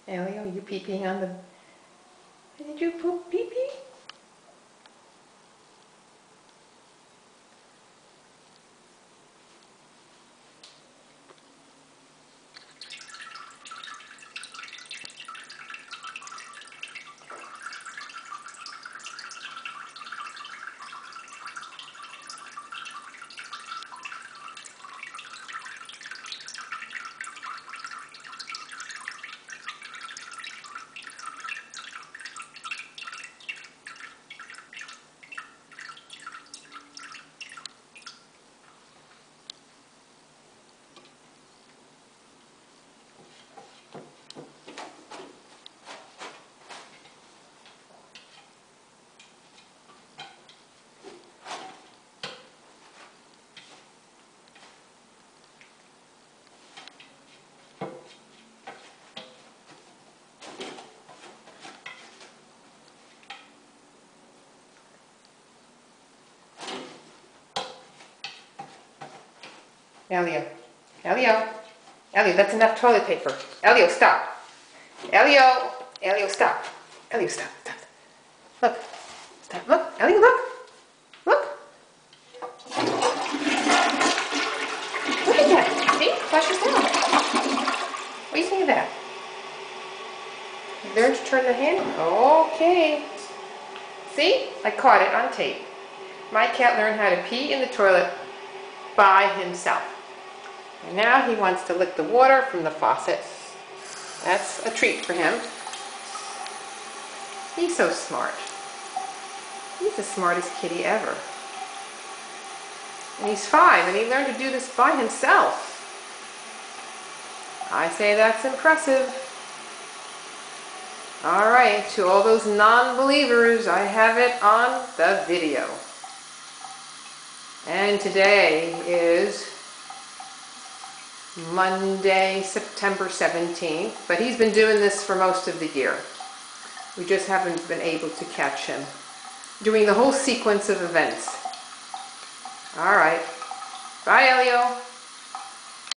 Elio, are you pee-peeing on the... Did you poop pee-pee? Elio, Elio, Elio, that's enough toilet paper. Elio, stop. Elio, Elio, stop. Elio, stop, stop. Look, stop, look, Elio, look. Look. Look at that. See, flush it down. What do you think of that? You learn to turn the hand? Okay. See, I caught it on tape. My cat learned how to pee in the toilet by himself. And now he wants to lick the water from the faucet. That's a treat for him. He's so smart. He's the smartest kitty ever. And he's 5 and he learned to do this by himself. I say that's impressive. Alright, to all those non-believers, I have it on the video. And today is Monday, September 17th, but he's been doing this for most of the year. We just haven't been able to catch him doing the whole sequence of events. All right. Bye, Elio.